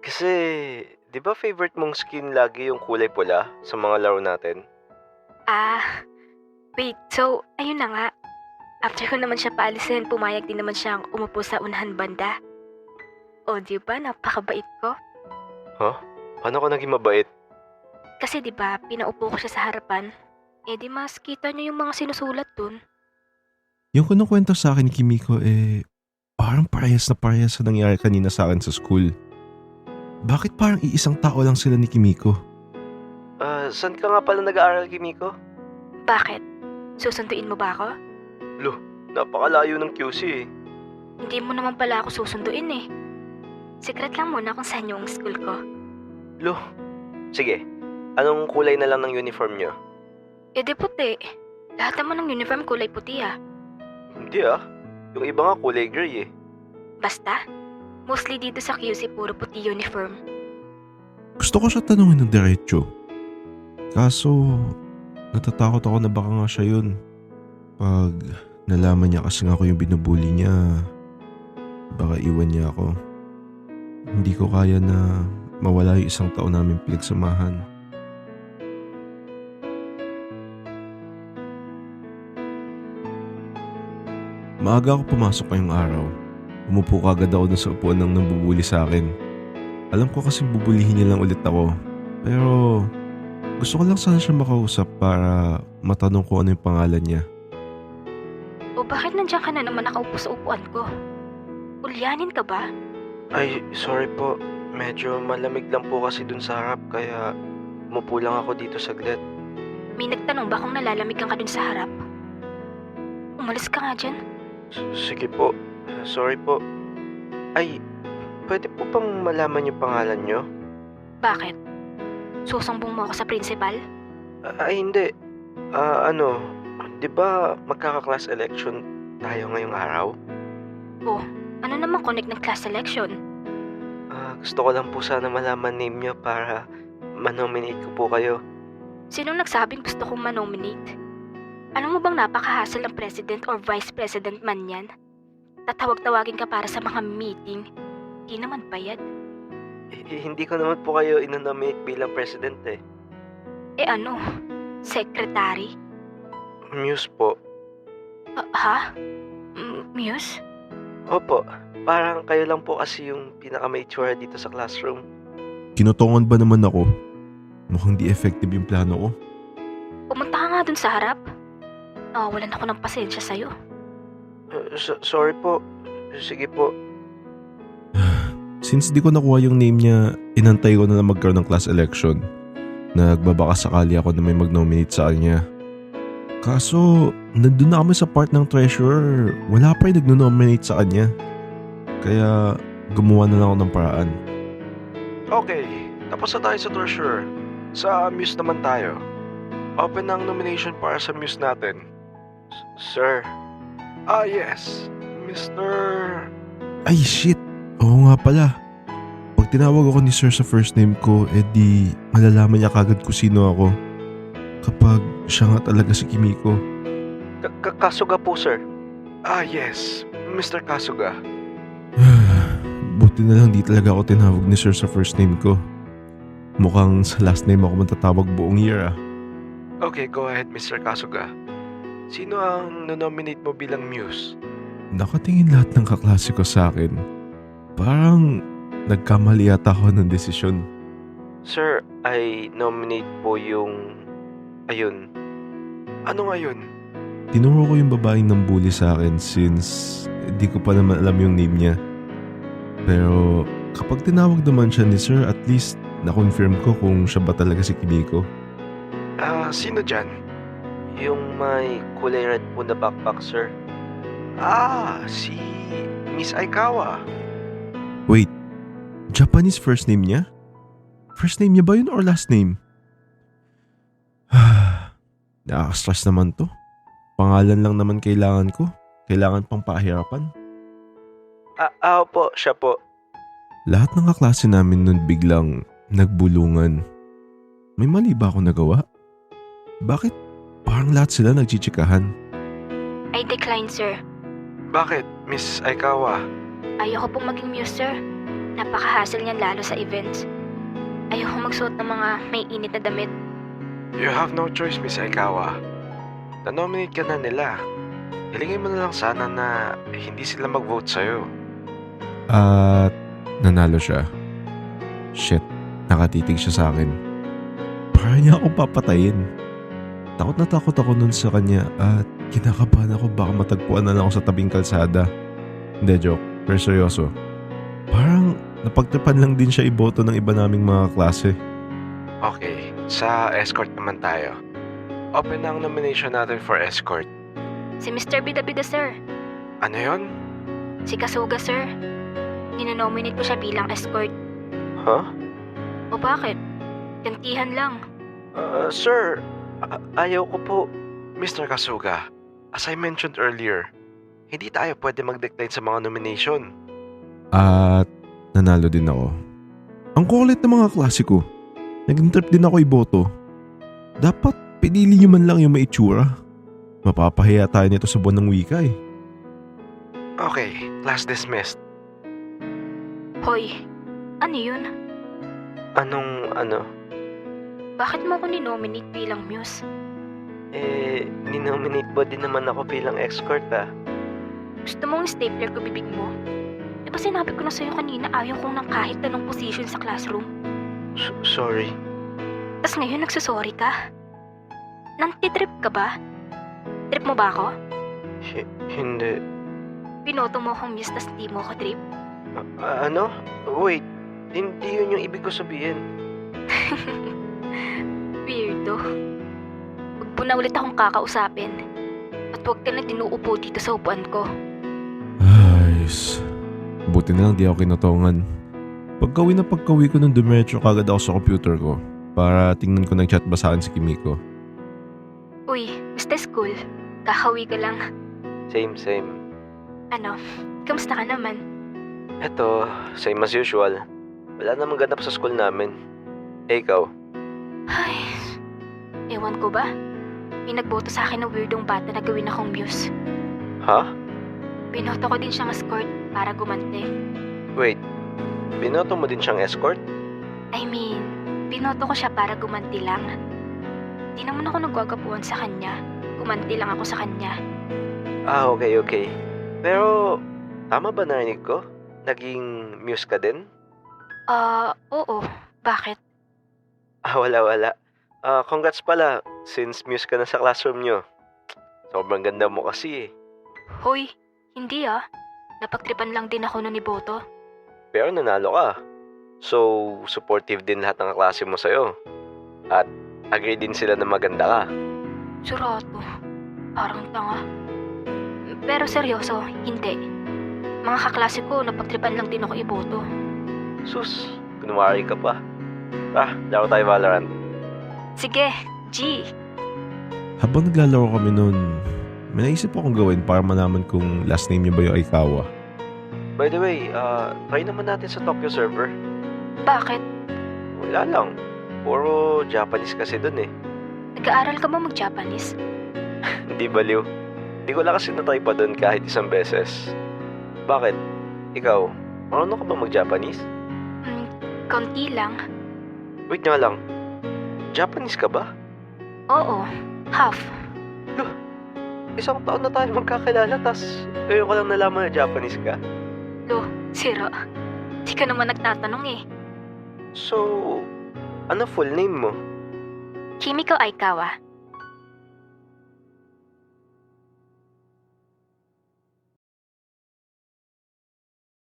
Kasi 'di ba favorite mong skin lagi yung kulay pula sa mga laro natin? Ah, wait. So, ayun na nga. After ko naman siya paalisin, pumayag din naman siyang umupo sa unahan banda. O, di ba? Napakabait ko. Huh? Paano ka naging mabait? Kasi di ba, pinaupo ko siya sa harapan. Eh di mas kita niyo yung mga sinusulat dun. Yung kinukwento sa akin ni Kimiko parang parehas na parehas sa nangyari kanina sa akin sa school. Bakit parang iisang tao lang sila ni Kimiko? Saan ka nga pala nag-aaral, Kimiko? Bakit? Susunduin mo ba ako? Lo, napakalayo ng QC eh. Hindi mo naman pala ako susunduin eh. Secret lang muna kung saan yung school ko. Lo, sige. Anong kulay na lang ng uniform nyo? Eh di puti. Lahat naman ng uniform kulay puti ah. Hindi Yung iba nga kulay gray eh. Basta, mostly dito sa QC puro puti uniform. Gusto ko siya tanungin ng diretso. Kaso, natatakot ako na baka nga siya yun. Pag nalaman niya kasi nga ako yung binubuli niya, baka iwan niya ako. Hindi ko kaya na mawala yung isang taon namin pinagsamahan. Maaga ako pumasok ngayong araw. Umupo kagad ako dun sa upuan ng nambubuli sa akin. Alam ko kasi bubulihin niya lang ulit ako. Pero gusto ko lang sana siya makausap para matanong ko ano yung pangalan niya. O bakit nandiyan ka na naman nakaupo sa upuan ko? Ulyanin ka ba? Ay, sorry po. Medyo malamig lang po kasi dun sa harap kaya umupo lang ako dito saglit. May nagtanong ba kung nalalamig ka dun sa harap? Umalis ka nga dyan. Sige po. Sorry po. Ay, pwede po bang malaman yung pangalan nyo? Bakit? Susumbong mo ako sa principal? Ay, hindi. Di ba magkaka-class election tayo ngayong araw? Oh, ano naman connect ng class selection? Gusto ko lang po sana malaman name nyo para manominate ko po kayo. Sinong nagsabing gusto kong manominate? Alam mo bang napaka-hassle ng president or vice president man yan? Tatawag-tawagin ka para sa mga meeting. Di naman bayad. Hindi ko naman po kayo inonominate bilang president eh. Eh ano? Secretary? Muse po. Ha? Muse? Opo, parang kayo lang po kasi yung pinaka-may itsura dito sa classroom. Kinutungan ba naman ako? Mukhang di effective yung plano ko. Pumunta ka nga dun sa harap. Walan ako ng pasensya sa'yo. Sorry po. Sige po. Since di ko nakuha yung name niya, inantay ko na lang magkaroon ng class election. Nagbabaka sakali ako na may mag-nominate sa kanya. Kaso, nandun na kami sa part ng treasurer. Wala pa yung nag-nominate sa kanya. Kaya, gumawa na lang ako ng paraan. Okay, tapos na tayo sa treasurer. Sa Muse naman tayo. Open ang nomination para sa Muse natin. Sir. Yes. Mr. Ay shit! Oo nga pala. Pag tinawag ako ni sir sa first name ko, di malalaman niya kagad kung sino ako. Kapag siya nga talaga si Kimiko. Kasuga po, sir. Yes. Mr. Kasuga. Buti na lang di talaga ako tinawag ni sir sa first name ko. Mukhang sa last name ako matatawag buong year Okay, go ahead, Mr. Kasuga. Sino ang nominate mo bilang Muse? Nakatingin lahat ng kaklase ko sa akin. Parang nagkamali ata ako ng desisyon. Sir, I nominate po yung... Ayun. Ano nga yun? Tinuro ko yung babaeng nang bully sa akin since di ko pa naman alam yung name niya. Pero kapag tinawag naman siya ni sir, at least na-confirm ko kung siya ba talaga si Kimiko. Sino dyan? Yung may kulay red po na backpack, sir. Si Miss Aikawa. Wait, Japanese first name niya? First name niya ba yun or last name? Nakaka-stress naman to. Pangalan lang naman kailangan ko. Kailangan pang pahirapan. Opo, siya po. Lahat ng kaklase namin nun biglang nagbulungan. May mali ba ako nagawa? Bakit parang lahat sila nagchichikahan? I decline, sir. Bakit, Miss Aikawa? Ayoko pong maging Muse, sir. Napaka-hassle niyan lalo sa events. Ayoko magsuot ng mga may init na damit. You have no choice, Miss Aikawa. Na-nominate ka na nila. Hilingin mo na lang sana na hindi sila mag-vote sa'yo. At nanalo siya. Shit, nakatitig siya sa akin. Para niya akong papatayin. Takot na takot ako nun sa kanya at kinakabahan ako baka matagpuan na lang ako sa tabing kalsada. Hindi, joke. Pero seryoso. Parang napagtripan lang din siya iboto ng iba naming mga klase. Okay, sa escort naman tayo. Open na ang nomination natin for escort. Si Mr. Bida-Bida, sir. Ano yon? Si Kasuga, sir. Ninonominate ko siya bilang escort. Huh? O bakit? Gantihan lang. Sir, ayaw ko po. Mr. Kasuga, as I mentioned earlier, hindi tayo pwede mag-decline sa mga nomination. At nanalo din ako. Ang kulit ng mga klase ko. Nag-trip din ako iboto. Dapat pinili niyo man lang yung may itsura. Mapapahiya tayo nito sa buwan ng wika eh. Okay, class dismissed. Hoy, ano yun? Ano? Bakit mo ako ninominate bilang muse? Ninominate mo din naman ako bilang escort Gusto mong stapler ko bibig mo? Di ba sinabi ko na sa'yo kanina ayaw kong ng kahit anong position sa classroom? Sorry. Tas ngayon nagsasorry ka? Nantitrip ka ba? Trip mo ba ako? Hindi. Binoto mo akong muse tas di mo ako trip? Ano? Wait, hindi yun yung ibig ko sabihin. Weirdo. Huwag mo na ulit akong kakausapin. At huwag ka na dinuupo dito sa upuan ko. Ayos. Buti na lang di ako kinatongan. Pagkawi ko nung dumiretso kagad ako sa computer ko para tingnan ko nag-chat ba sa akin si Kimiko. Uy, basta school. Kakawi ka lang. Same. Ano, kamusta ka naman? Eto, same as usual. Wala namang ganap sa school namin. Ikaw? Ay, ewan ko ba? May nagboto sa akin ng weirdong bata na gawin akong muse. Ha? Binoto ko din siyang escort para gumante. Wait, binoto mo din siyang escort? I mean, binoto ko siya para gumanti lang. Di naman ako nagwagapuan sa kanya. Gumanti lang ako sa kanya. Okay. Pero, tama ba narinig ko? Naging muse ka din? Oo. Bakit? Wala. Congrats pala, since muse ka na sa classroom nyo. Sobrang ganda mo kasi eh. Hoy, hindi ah. Napagtripan lang din ako nun ni Boto. Pero nanalo ka. So, supportive din lahat ng klase mo sa'yo. At agree din sila na maganda ka. Surato. Parang tanga. Pero seryoso, hindi. Mga kaklase ko, napagtripan lang din ako iboto. Sus, kunwari ka pa. Laro tayo Valorant. Sige, G. Habang naglalaro kami noon, may naisip akong gawin para malaman kung last name niya ba yung Aikawa. By the way, try naman natin sa Tokyo server. Bakit? Wala lang. Puro Japanese kasi dun eh. Nag-aaral ka ba mag-Japanese? Hindi baliw. Hindi ko lang kasi natry pa dun kahit isang beses. Bakit? Ikaw, marunong ka ba mag-Japanese? Konti lang. Wait nga lang. Japanese ka ba? Oo, half. Isang taon na tayo magkakilala tas ngayon ko lang nalaman na Japanese ka. Sira. Di ka naman nagtatanong eh. So, ano full name mo? Kimiko Aikawa.